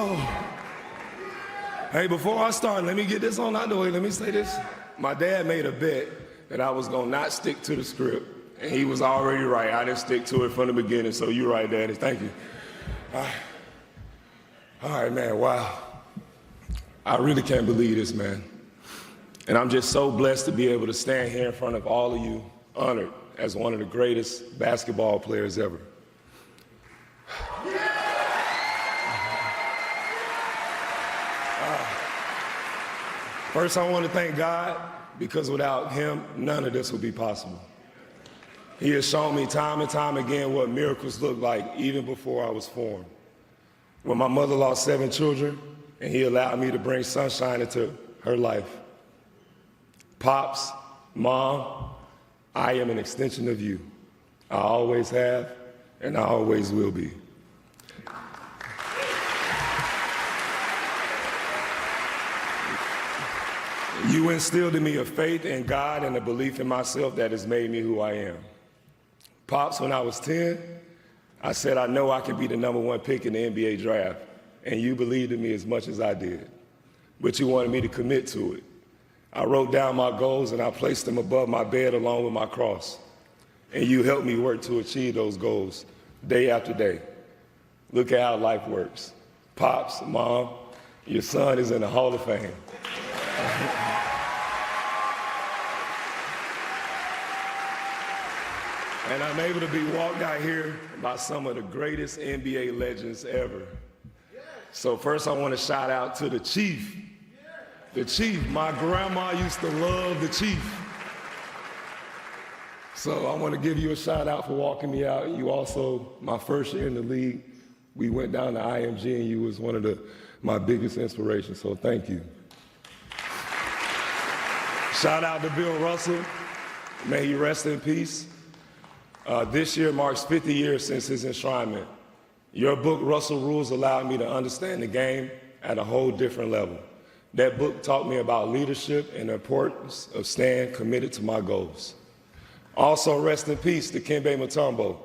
Oh. Hey, before I start, let me get this on out the way. Let me say this. My dad made a bet that I was going to not stick to the script. And he was already right. I didn't stick to it from the beginning, so you're right, Daddy. Thank you. All right, man, wow. I really can't believe this, man. And I'm just so blessed to be able to stand here in front of all of you, honored as one of the greatest basketball players ever. First, I want to thank God, because without him, none of this would be possible. He has shown me time and time again what miracles look like even before I was formed. When my mother lost 7 children, and he allowed me to bring sunshine into her life. Pops, Mom, I am an extension of you. I always have, and I always will be. You instilled in me a faith in God and a belief in myself that has made me who I am. Pops, when I was 10, I said, I know I can be the #1 pick in the NBA draft, and you believed in me as much as I did, but you wanted me to commit to it. I wrote down my goals and I placed them above my bed along with my cross, and you helped me work to achieve those goals day after day. Look at how life works. Pops, Mom, your son is in the Hall of Fame. And I'm able to be walked out here by some of the greatest NBA legends ever. So first I want to shout out to the Chief. The Chief, my grandma used to love the Chief. So I want to give you a shout out for walking me out. You also, my first year in the league, we went down to IMG and you was one of my biggest inspirations, so thank you. Shout out to Bill Russell, may he rest in peace. This year marks 50 years since his enshrinement. Your book, Russell Rules, allowed me to understand the game at a whole different level. That book taught me about leadership and the importance of staying committed to my goals. Also, rest in peace to Dikembe Mutombo,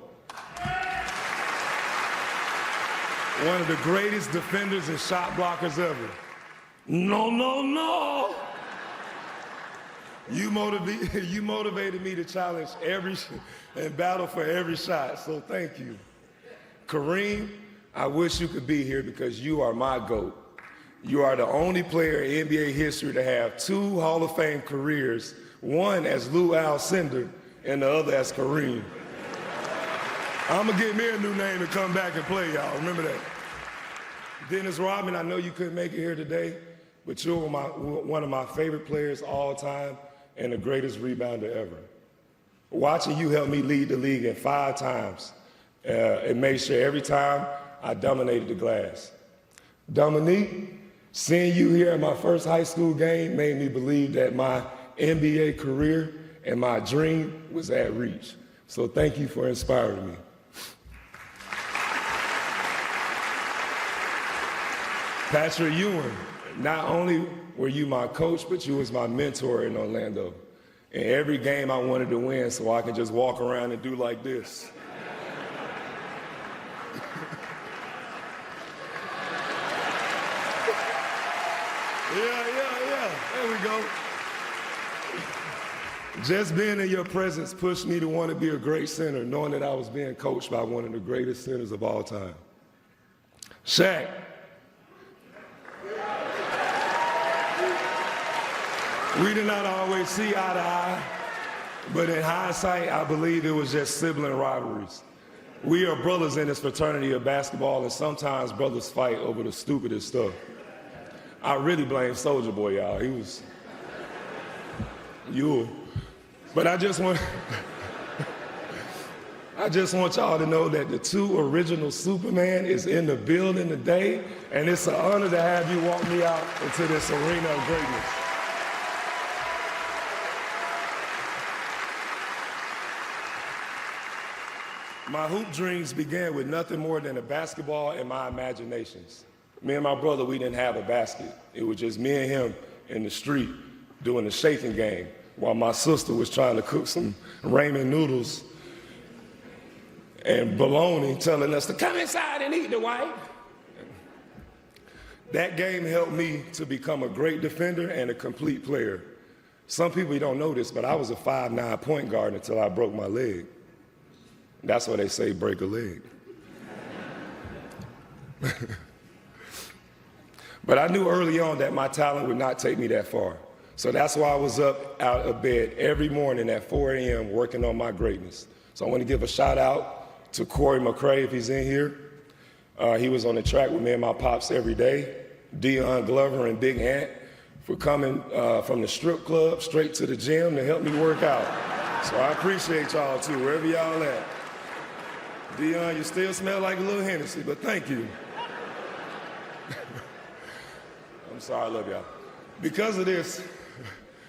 one of the greatest defenders and shot blockers ever. No, no, no! You motivated me to challenge and battle for every shot, so thank you. Kareem, I wish you could be here because you are my GOAT. You are the only player in NBA history to have 2 Hall of Fame careers, one as Lou Alcindor and the other as Kareem. I'm gonna get me a new name and come back and play, y'all, remember that. Dennis Rodman, I know you couldn't make it here today, but you're one of my favorite players all time and the greatest rebounder ever. Watching you help me lead the league in 5 times, it made sure every time I dominated the glass. Dominique, seeing you here at my first high school game made me believe that my NBA career and my dream was at reach. So thank you for inspiring me. Patrick Ewing, not only were you my coach, but you was my mentor in Orlando. In every game I wanted to win so I could just walk around and do like this. Yeah, there we go. Just being in your presence pushed me to want to be a great center, knowing that I was being coached by one of the greatest centers of all time. Shaq. We did not always see eye to eye, but in hindsight, I believe it was just sibling rivalries. We are brothers in this fraternity of basketball, and sometimes brothers fight over the stupidest stuff. I really blame Soulja Boy, y'all. He was, But I just want y'all to know that the 2 original Superman is in the building today, and it's an honor to have you walk me out into this arena of greatness. My hoop dreams began with nothing more than a basketball in my imaginations. Me and my brother, we didn't have a basket. It was just me and him in the street doing the shaking game while my sister was trying to cook some ramen noodles and bologna, telling us to come inside and eat the white. That game helped me to become a great defender and a complete player. Some people don't know this, but I was a 5'9" point guard until I broke my leg. That's why they say break a leg. But I knew early on that my talent would not take me that far. So that's why I was up out of bed every morning at 4 a.m. working on my greatness. So I want to give a shout out to Corey McCray if he's in here. He was on the track with me and my pops every day. Dion Glover and Big Ant for coming from the strip club straight to the gym to help me work out. So I appreciate y'all too, wherever y'all at. Dion, you still smell like a little Hennessy, but thank you. I'm sorry, I love y'all. Because of this,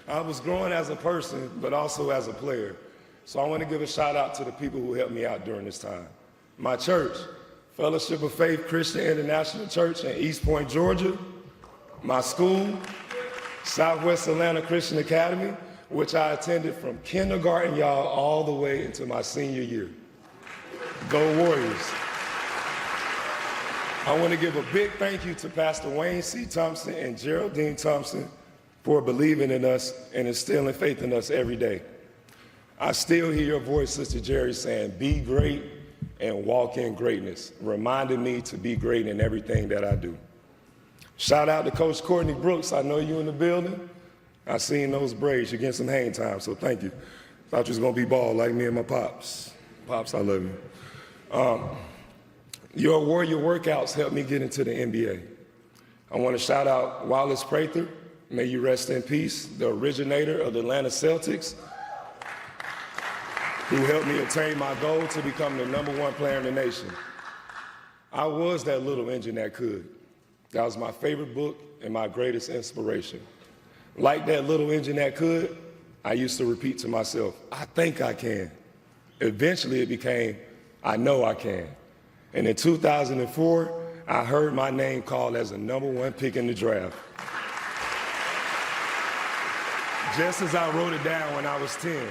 I was growing as a person, but also as a player. So I want to give a shout out to the people who helped me out during this time. My church, Fellowship of Faith Christian International Church in East Point, Georgia. My school, Southwest Atlanta Christian Academy, which I attended from kindergarten, y'all, all the way into my senior year. Go Warriors. I want to give a big thank you to Pastor Wayne C. Thompson and Geraldine Thompson for believing in us and instilling faith in us every day. I still hear your voice, Sister Jerry, saying, be great and walk in greatness, reminding me to be great in everything that I do. Shout out to Coach Courtney Brooks. I know you in the building. I seen those braids. You're getting some hang time, so thank you. Thought you was going to be bald like me and my pops. Pops, I love you. Your Warrior workouts helped me get into the NBA. I want to shout out Wallace Prather. May you rest in peace, the originator of the Atlanta Celtics, who helped me attain my goal to become the #1 player in the nation. I was that little engine that could. That was my favorite book and my greatest inspiration. Like that little engine that could, I used to repeat to myself, I think I can. Eventually it became, I know I can. And in 2004, I heard my name called as the #1 pick in the draft. Just as I wrote it down when I was 10.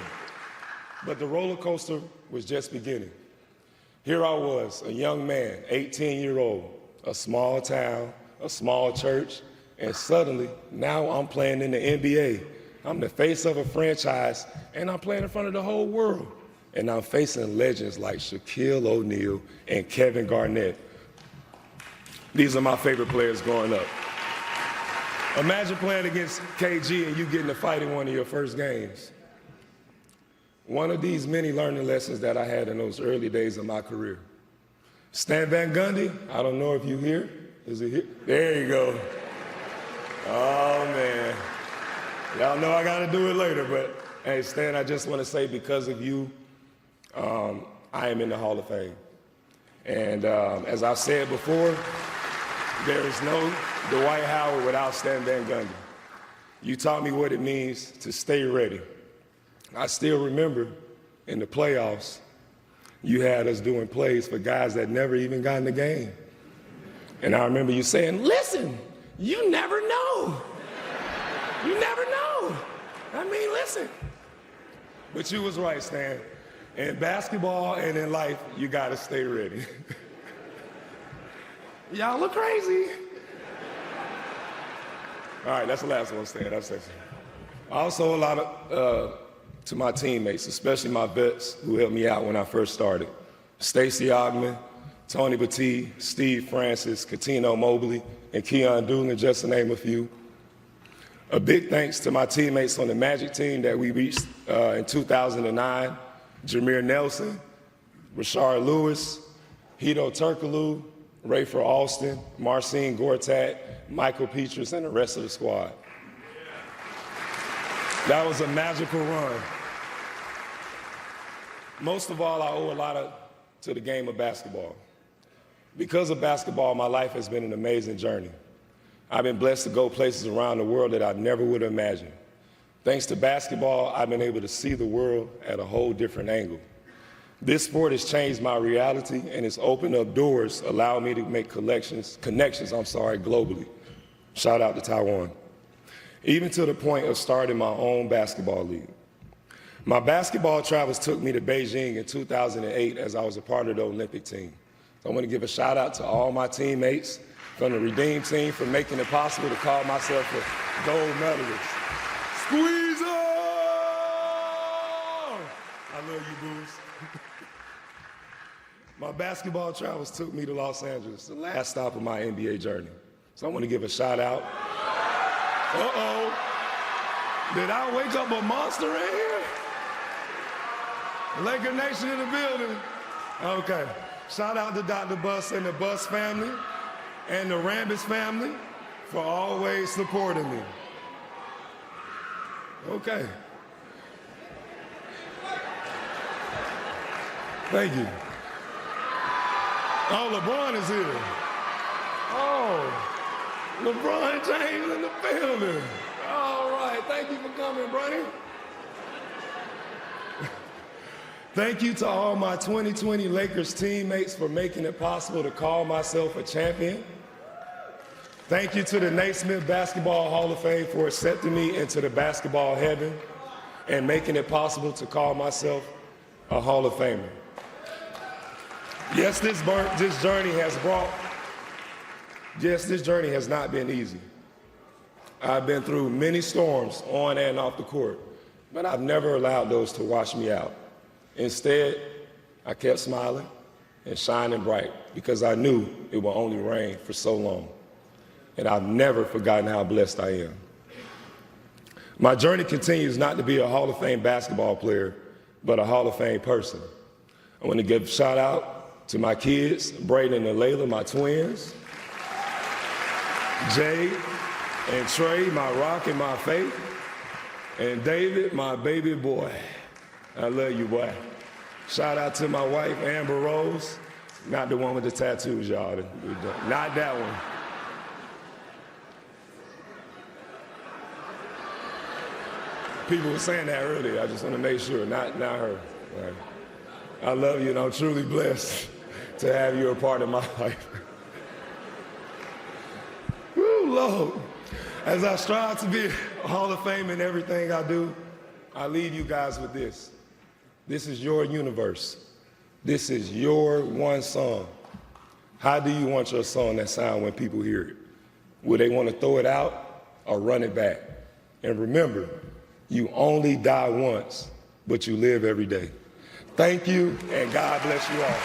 But the roller coaster was just beginning. Here I was, a young man, 18-year-old, a small town, a small church, and suddenly, now I'm playing in the NBA. I'm the face of a franchise, and I'm playing in front of the whole world. And I'm facing legends like Shaquille O'Neal and Kevin Garnett. These are my favorite players growing up. Imagine playing against KG and you getting a fight in one of your first games. One of these many learning lessons that I had in those early days of my career. Stan Van Gundy, I don't know if you're here. Is he here? There you go. Oh, man. Y'all know I got to do it later, but hey, Stan, I just want to say because of you, I am in the Hall of Fame. And as I've said before, there is no Dwight Howard without Stan Van Gundy. You taught me what it means to stay ready. I still remember in the playoffs, you had us doing plays for guys that never even got in the game. And I remember you saying, listen, you never know. You never know. I mean, listen. But you was right, Stan. In basketball and in life, you gotta stay ready. Y'all look crazy. All right, that's the last one, Stan. That's it. Also, a lot of, to my teammates, especially my vets who helped me out when I first started. Stacey Ogman, Tony Battie, Steve Francis, Katino Mobley, and Keon Doolan, just to name a few. A big thanks to my teammates on the Magic team that we reached in 2009, Jameer Nelson, Rashard Lewis, Hedo Turkoglu, Rayford Alston, Marcin Gortat, Michael Petras, and the rest of the squad. That was a magical run. Most of all, I owe a lot to the game of basketball. Because of basketball, my life has been an amazing journey. I've been blessed to go places around the world that I never would have imagined. Thanks to basketball, I've been able to see the world at a whole different angle. This sport has changed my reality and it's opened up doors, allowing me to make connections, globally. Shout out to Taiwan. Even to the point of starting my own basketball league. My basketball travels took me to Beijing in 2008 as I was a part of the Olympic team. So I want to give a shout out to all my teammates from the Redeem team for making it possible to call myself a gold medalist. Squeeze I love you, Booze. My basketball travels took me to Los Angeles, the last stop of my NBA journey. So I want to give a shout out. Uh-oh. Did I wake up a monster in here? Laker Nation in the building. Okay. Shout out to Dr. Buss and the Buss family and the Rambis family for always supporting me. Okay. Thank you. Oh, LeBron is here. Oh, LeBron James in the building. All right, thank you for coming, Bronny. Thank you to all my 2020 Lakers teammates for making it possible to call myself a champion. Thank you to the Naismith Basketball Hall of Fame for accepting me into the basketball heaven and making it possible to call myself a Hall of Famer. Yes, this journey has not been easy. I've been through many storms on and off the court, but I've never allowed those to wash me out. Instead, I kept smiling and shining bright because I knew it would only rain for so long. And I've never forgotten how blessed I am. My journey continues not to be a Hall of Fame basketball player, but a Hall of Fame person. I want to give a shout out to my kids, Braden and Layla, my twins, Jay and Trey, my rock and my faith, and David, my baby boy. I love you, boy. Shout out to my wife, Amber Rose. Not the one with the tattoos, y'all. Not that one. People were saying that earlier. I just want to make sure, not her. Right. I love you, and I'm truly blessed to have you a part of my life. Woo, Lord. As I strive to be a Hall of Fame in everything I do, I leave you guys with this. This is your universe. This is your one song. How do you want your song to sound when people hear it? Will they want to throw it out or run it back? And remember, you only die once, but you live every day. Thank you, and God bless you all.